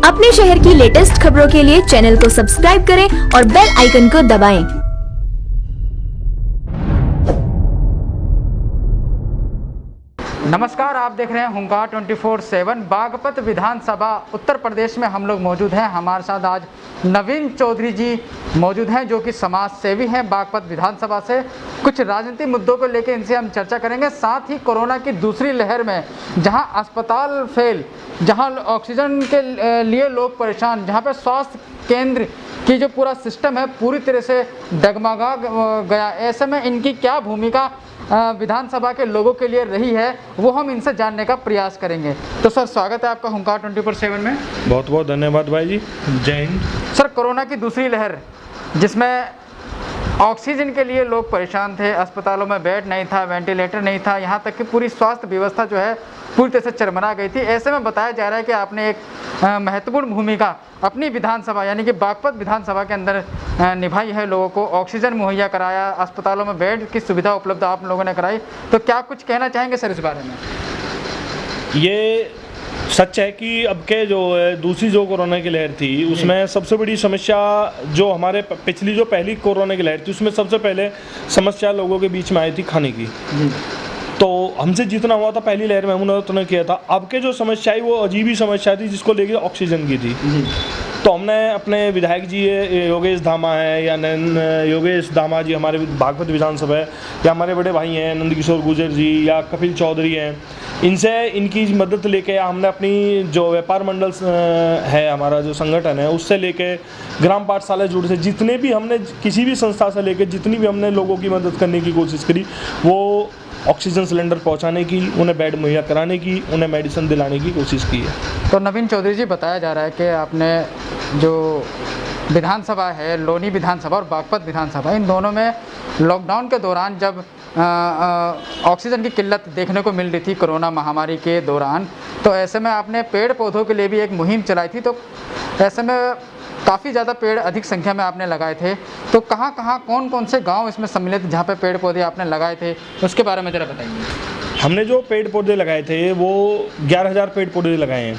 अपने शहर की लेटेस्ट खबरों के लिए चैनल को सब्सक्राइब करें और बेल आइकन को दबाएं। नमस्कार, आप देख रहे हैं हुंकार 24/7। बागपत विधानसभा उत्तर प्रदेश में हम लोग मौजूद हैं। हमारे साथ आज नवीन चौधरी जी मौजूद हैं, जो कि समाज सेवी हैं बागपत विधानसभा से। कुछ राजनीतिक मुद्दों को लेकर इनसे हम चर्चा करेंगे। साथ ही कोरोना की दूसरी लहर में जहां अस्पताल फेल, जहां ऑक्सीजन के लिए लोग परेशान, जहां पर स्वास्थ्य केंद्र की जो पूरा सिस्टम है पूरी तरह से डगमगा गया, ऐसे में इनकी क्या भूमिका विधानसभा के लोगों के लिए रही है, वो हम इनसे जानने का प्रयास करेंगे। तो सर, स्वागत है आपका हुंकार 24/7 में। बहुत बहुत धन्यवाद भाई जी, जय हिंद। सर, कोरोना की दूसरी लहर जिसमें ऑक्सीजन के लिए लोग परेशान थे, अस्पतालों में बेड नहीं था, वेंटिलेटर नहीं था, यहाँ तक कि पूरी स्वास्थ्य व्यवस्था जो है पूरी तरह से चरमरा गई थी। ऐसे में बताया जा रहा है कि आपने एक महत्वपूर्ण भूमिका अपनी विधानसभा यानी कि बागपत विधानसभा के अंदर निभाई है। लोगों को ऑक्सीजन मुहैया कराया, अस्पतालों में बेड की सुविधा उपलब्ध आप लोगों ने कराई। तो क्या कुछ कहना चाहेंगे सर इस बारे में? ये सच है कि अब के जो दूसरी जो कोरोना की लहर थी उसमें सबसे बड़ी समस्या जो हमारे पिछली जो पहली कोरोना की लहर थी उसमें सबसे पहले समस्या लोगों के बीच में आई थी खाने की। तो हमसे जितना हुआ था पहली लहर में हमने उतना किया था। अब के जो समस्या आई वो अजीब ही समस्या थी, जिसको लेके ऑक्सीजन की थी। तो हमने अपने विधायक जी योगेश धामा है या योगेश धामा जी हमारे बागपत विधानसभा है, या हमारे बड़े भाई हैं नंदकिशोर गुर्जर जी या कपिल चौधरी हैं, इनसे इनकी मदद लेके हमने अपनी जो व्यापार मंडल है, हमारा जो संगठन है, उससे लेके ग्राम पाठशाला जुड़ से जितने भी हमने किसी भी संस्था से लेके जितनी भी हमने लोगों की मदद करने की कोशिश करी, वो ऑक्सीजन सिलेंडर पहुंचाने की, उन्हें बेड मुहैया कराने की, उन्हें मेडिसिन दिलाने की कोशिश की है। तो नवीन चौधरी जी, बताया जा रहा है कि आपने जो विधानसभा है, लोनी विधानसभा और बागपत विधानसभा, इन दोनों में लॉकडाउन के दौरान जब ऑक्सीजन की किल्लत देखने को मिल रही थी कोरोना महामारी के दौरान, तो ऐसे में आपने पेड़ पौधों के लिए भी एक मुहिम चलाई थी। तो ऐसे में काफ़ी ज़्यादा पेड़ अधिक संख्या में आपने लगाए थे। तो कहाँ कौन कौन से गांव इसमें सम्मिलित जहाँ पे पेड़ पौधे आपने लगाए थे, उसके बारे में ज़रा बताइए। हमने जो पेड़ पौधे लगाए थे वो 11,000 पेड़ पौधे लगाए हैं,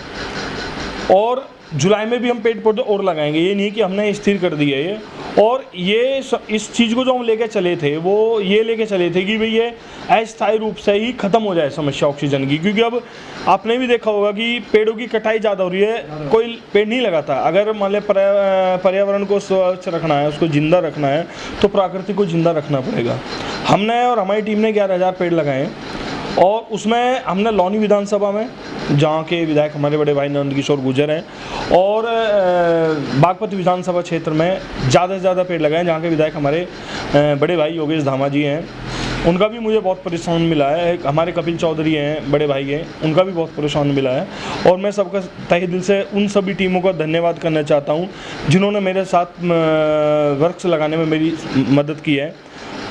और जुलाई में भी हम पेड़ पौधे और लगाएंगे। ये नहीं कि हमने स्थिर कर दिया ये। और ये इस चीज़ को जो हम लेके चले थे वो ये लेके चले थे कि भाई ये अस्थायी रूप से ही ख़त्म हो जाए समस्या ऑक्सीजन की। क्योंकि अब आपने भी देखा होगा कि पेड़ों की कटाई ज़्यादा हो रही है, कोई पेड़ नहीं लगाता। अगर मान लें पर्यावरण को स्वच्छ रखना है, उसको ज़िंदा रखना है, तो प्रकृति को ज़िंदा रखना पड़ेगा। हमने और हमारी टीम ने 11,000 पेड़ लगाए, और उसमें हमने लोनी विधानसभा में, जहाँ के विधायक हमारे बड़े भाई नंदकिशोर गुर्जर हैं, और बागपत विधानसभा क्षेत्र में ज़्यादा से ज़्यादा पेड़ लगाए, जहाँ के विधायक हमारे बड़े भाई योगेश धामा जी हैं। उनका भी मुझे बहुत प्रोत्साहन मिला है। हमारे कपिल चौधरी हैं, बड़े भाई हैं, उनका भी बहुत प्रोत्साहन मिला है। और मैं सबका तहे दिल से उन सभी टीमों का धन्यवाद करना चाहता हूँ जिन्होंने मेरे साथ वृक्ष लगाने में मेरी मदद की है।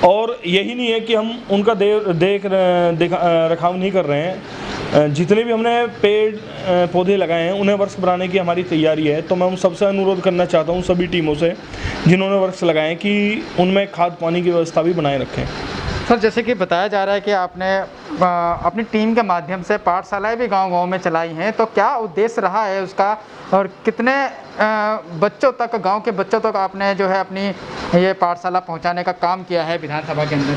और यही नहीं है कि हम उनका देख रखाव नहीं कर रहे हैं। जितने भी हमने पेड़ पौधे लगाए हैं उन्हें वृक्ष बनाने की हमारी तैयारी है। तो मैं उन सबसे अनुरोध करना चाहता हूँ सभी टीमों से जिन्होंने वृक्ष लगाए हैं कि उनमें खाद पानी की व्यवस्था भी बनाए रखें। सर, जैसे कि बताया जा रहा है कि आपने अपनी टीम के माध्यम से पाठशालाएं भी गांव-गांव में चलाई हैं, तो क्या उद्देश्य रहा है उसका, और कितने बच्चों तक, गांव के बच्चों तक आपने जो है अपनी ये पाठशाला पहुंचाने का काम किया है विधानसभा के अंदर?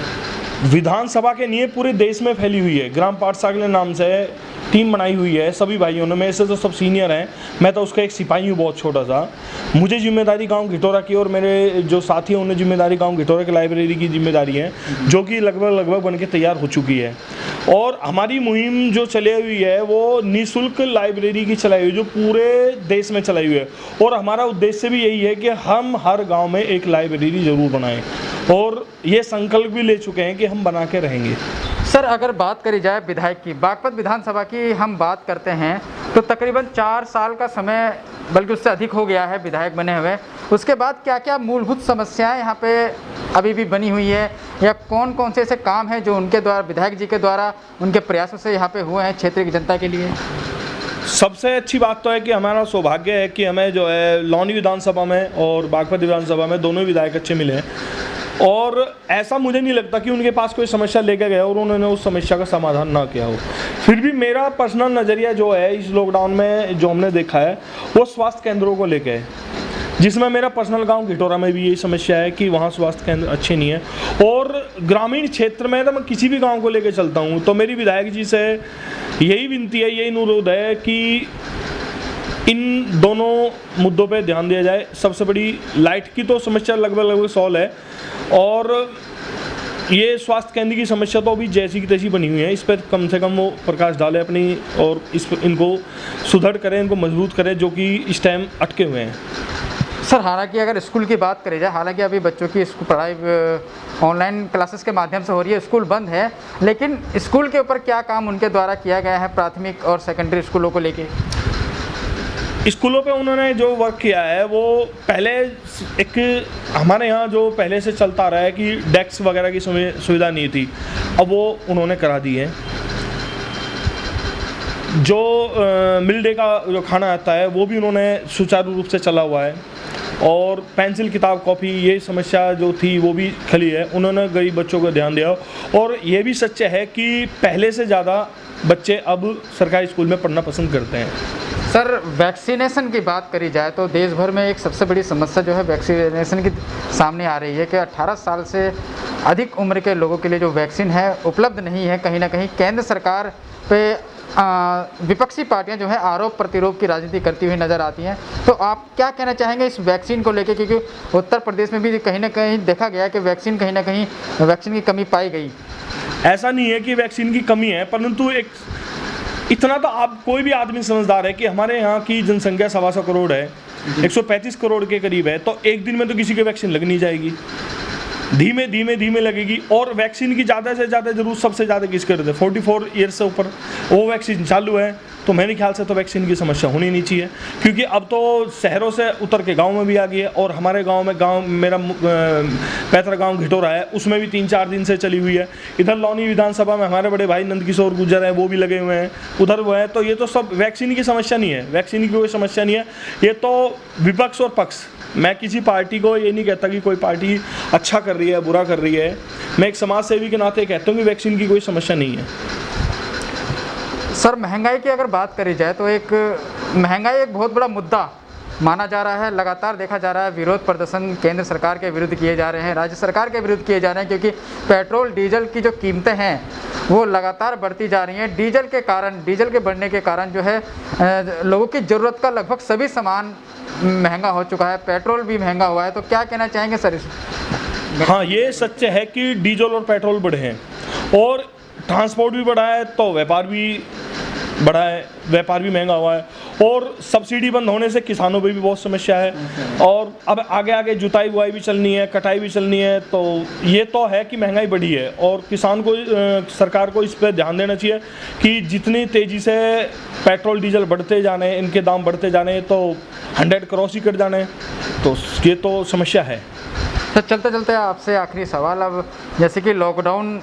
विधानसभा के लिए पूरे देश में फैली हुई है। ग्राम पाठशाला नाम से टीम बनाई हुई है सभी भाइयों ने। मेरे से तो सब सीनियर हैं, मैं तो उसका एक सिपाही हूँ बहुत छोटा सा। मुझे जिम्मेदारी गांव घिटोरा की, और मेरे जो साथी हैं उन्हें जिम्मेदारी गांव घिटोरा की लाइब्रेरी की जिम्मेदारी है, जो कि लगभग बन के तैयार हो चुकी है। और हमारी मुहिम जो चली हुई है वो निःशुल्क लाइब्रेरी की चलाई हुई, जो पूरे देश में चलाई हुई है। और हमारा उद्देश्य भी यही है कि हम हर गाँव में एक लाइब्रेरी ज़रूर बनाएँ, और ये संकल्प भी ले चुके हैं कि हम बना के रहेंगे। सर, अगर बात करी जाए विधायक की, बागपत विधानसभा की हम बात करते हैं, तो तकरीबन 4 साल का समय, बल्कि उससे अधिक हो गया है विधायक बने हुए। उसके बाद क्या क्या मूलभूत समस्याएं यहाँ पे अभी भी बनी हुई है, या कौन कौन से ऐसे काम हैं जो उनके द्वारा, विधायक जी के द्वारा, उनके प्रयासों से यहाँ पे हुए हैं क्षेत्र की जनता के लिए? सबसे अच्छी बात तो है कि हमारा सौभाग्य है कि हमें जो है लोनी विधानसभा में और बागपत विधानसभा में दोनों विधायक अच्छे मिले हैं। और ऐसा मुझे नहीं लगता कि उनके पास कोई समस्या लेकर गया और उन्होंने उस समस्या का समाधान ना किया हो। फिर भी मेरा पर्सनल नज़रिया जो है इस लॉकडाउन में जो हमने देखा है वो स्वास्थ्य केंद्रों को लेकर है, जिसमें मेरा पर्सनल गांव घिटोरा में भी यही समस्या है कि वहाँ स्वास्थ्य केंद्र अच्छे नहीं है। और ग्रामीण क्षेत्र में तो मैं किसी भी गांव को लेकर चलता हूँ तो मेरी विधायक जी से यही विनती है, यही अनुरोध है कि इन दोनों मुद्दों पे ध्यान दिया जाए। सबसे बड़ी लाइट की तो समस्या लगभग सॉल्व है, और ये स्वास्थ्य केंद्र की समस्या तो अभी जैसी की तैसी बनी हुई है, इस पर कम से कम वो प्रकाश डालें अपनी, और इनको सुदृढ़ करें, इनको मजबूत करें जो कि इस टाइम अटके हुए हैं। सर, हालांकि अगर स्कूल की बात करी जाए, हालांकि अभी बच्चों की स्कूल पढ़ाई ऑनलाइन क्लासेस के माध्यम से हो रही है, स्कूल बंद है, लेकिन स्कूल के ऊपर क्या काम उनके द्वारा किया गया है प्राथमिक और सेकेंडरी स्कूलों को लेके? स्कूलों पे उन्होंने जो वर्क किया है वो पहले एक हमारे यहाँ जो पहले से चलता रहा है कि डेस्क वगैरह की सुविधा नहीं थी, अब वो उन्होंने करा दी है। जो मिड डे का जो खाना आता है वो भी उन्होंने सुचारू रूप से चला हुआ है, और पेंसिल किताब कॉपी ये समस्या जो थी वो भी खली है, उन्होंने गरीब बच्चों को ध्यान दिया। और ये भी सच है कि पहले से ज़्यादा बच्चे अब सरकारी स्कूल में पढ़ना पसंद करते हैं। सर, वैक्सीनेशन की बात करी जाए तो देश भर में एक सबसे बड़ी समस्या जो है वैक्सीनेशन की सामने आ रही है कि 18 साल से अधिक उम्र के लोगों के लिए जो वैक्सीन है उपलब्ध नहीं है। कहीं ना कहीं केंद्र सरकार पे विपक्षी पार्टियां जो है आरोप प्रतिरोध की राजनीति करती हुई नज़र आती हैं, तो आप क्या कहना चाहेंगे इस वैक्सीन को लेकर? क्योंकि उत्तर प्रदेश में भी कहीं ना कहीं देखा गया कि कहीं ना कहीं वैक्सीन की कमी पाई गई। ऐसा नहीं है कि वैक्सीन की कमी है, परंतु एक इतना तो आप कोई भी आदमी समझदार है कि हमारे यहाँ की जनसंख्या 125 करोड़ है, 135 करोड़ के करीब है, तो एक दिन में तो किसी की वैक्सीन लग नहीं जाएगी, धीमे धीमे लगेगी। और वैक्सीन की ज़्यादा से ज़्यादा जरूरत सबसे ज़्यादा किसके रहते हैं? 44 ईयर्स से ऊपर वो वैक्सीन चालू है, तो मेरे ख्याल से तो वैक्सीन की समस्या होनी नहीं चाहिए, क्योंकि अब तो शहरों से उतर के गांव में भी आ गई है। और हमारे गांव मेरा पैतृक गांव घिटोरा है, उसमें भी 3-4 दिन से चली हुई है। इधर लौनी विधानसभा में हमारे बड़े भाई नंदकिशोर गुर्जर हैं, वो भी लगे हुए हैं, उधर वो है। तो ये तो सब वैक्सीन की समस्या नहीं है, वैक्सीन की कोई समस्या नहीं है। ये तो विपक्ष और पक्ष, मैं किसी पार्टी को ये नहीं कहता कि कोई पार्टी अच्छा कर रही है बुरा कर रही है, मैं एक समाज सेवी के नाते कहता हूँ कि वैक्सीन की कोई समस्या नहीं है। सर, महंगाई की अगर बात करी जाए तो महंगाई एक बहुत बड़ा मुद्दा माना जा रहा है। लगातार देखा जा रहा है विरोध प्रदर्शन केंद्र सरकार के विरुद्ध किए जा रहे हैं, राज्य सरकार के विरुद्ध किए जा रहे हैं, क्योंकि पेट्रोल डीजल की जो कीमतें हैं वो लगातार बढ़ती जा रही हैं। डीजल के बढ़ने के कारण जो है लोगों की ज़रूरत का लगभग सभी सामान महंगा हो चुका है, पेट्रोल भी महंगा हुआ है। तो क्या कहना चाहेंगे सर इस? हाँ, ये सच है कि डीजल और पेट्रोल बढ़े हैं, और ट्रांसपोर्ट भी बढ़ा है तो व्यापार भी बढ़ा है, व्यापार भी महंगा हुआ है, और सब्सिडी बंद होने से किसानों पे भी बहुत समस्या है। और अब आगे जुताई बुआई भी चलनी है, कटाई भी चलनी है, तो ये तो है कि महंगाई बढ़ी है। और किसान को सरकार को इस पर ध्यान देना चाहिए कि जितनी तेज़ी से पेट्रोल डीजल बढ़ते जाने, इनके दाम बढ़ते जाने, तो 100 क्रॉस ही कर जाने, तो ये तो समस्या है। तो चलते चलते आपसे आखिरी सवाल, अब जैसे कि लॉकडाउन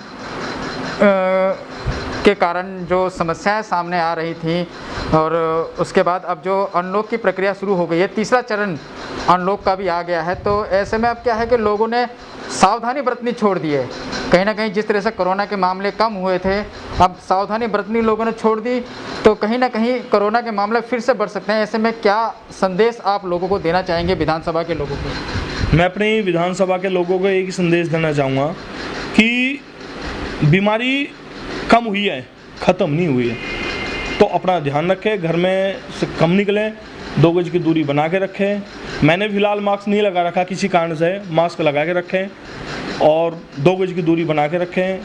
के कारण जो समस्याएं सामने आ रही थी, और उसके बाद अब जो अनलॉक की प्रक्रिया शुरू हो गई है, तीसरा चरण अनलॉक का भी आ गया है, तो ऐसे में अब क्या है कि लोगों ने सावधानी बरतनी छोड़ दी है। कहीं ना कहीं जिस तरह से कोरोना के मामले कम हुए थे, अब सावधानी बरतनी लोगों ने छोड़ दी, तो कहीं ना कहीं कोरोना के मामले फिर से बढ़ सकते हैं। ऐसे में क्या संदेश आप लोगों को देना चाहेंगे, विधानसभा के लोगों को? मैं अपनी विधानसभा के लोगों को एक संदेश देना चाहूँगा कि बीमारी कम हुई है, ख़त्म नहीं हुई है, तो अपना ध्यान रखें, घर में से कम निकलें, 2 गज की दूरी बना के रखें। मैंने फिलहाल मास्क नहीं लगा रखा किसी कारण से, मास्क लगा के रखें और 2 गज की दूरी बना के रखें।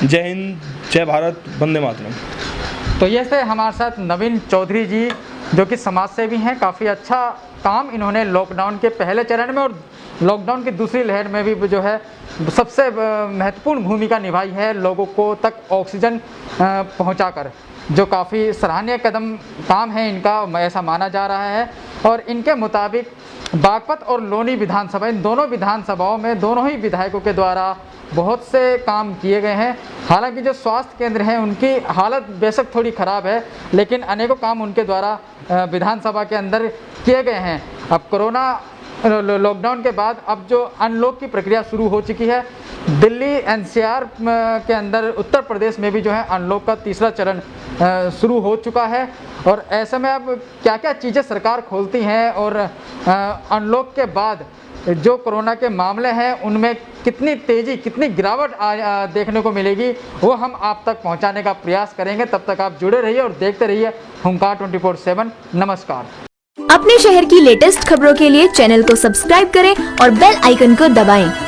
जय हिंद, जय भारत, वंदे मातरम। तो ये से हमारे साथ नवीन चौधरी जी, जो कि समाज सेवी हैं, काफ़ी अच्छा काम इन्होंने लॉकडाउन के पहले चरण में और लॉकडाउन की दूसरी लहर में भी जो है सबसे महत्वपूर्ण भूमिका निभाई है, लोगों को तक ऑक्सीजन पहुंचाकर, जो काफ़ी सराहनीय काम है इनका, ऐसा माना जा रहा है। और इनके मुताबिक बागपत और लोनी विधानसभा, इन दोनों विधानसभाओं में दोनों ही विधायकों के द्वारा बहुत से काम किए गए हैं। हालांकि जो स्वास्थ्य केंद्र हैं उनकी हालत बेशक थोड़ी ख़राब है, लेकिन अनेकों काम उनके द्वारा विधानसभा के अंदर किए गए हैं। अब कोरोना लॉकडाउन के बाद अब जो अनलॉक की प्रक्रिया शुरू हो चुकी है, दिल्ली एनसीआर के अंदर उत्तर प्रदेश में भी जो है अनलॉक का तीसरा चरण शुरू हो चुका है। और ऐसे में अब क्या क्या चीज़ें सरकार खोलती हैं और अनलॉक के बाद जो कोरोना के मामले हैं उनमें कितनी तेज़ी, कितनी गिरावट देखने को मिलेगी, वो हम आप तक पहुंचाने का प्रयास करेंगे। तब तक आप जुड़े रहिए और देखते रहिए हुंकार 24/7। नमस्कार। अपने शहर की लेटेस्ट खबरों के लिए चैनल को सब्सक्राइब करें और बेल आइकन को दबाएं।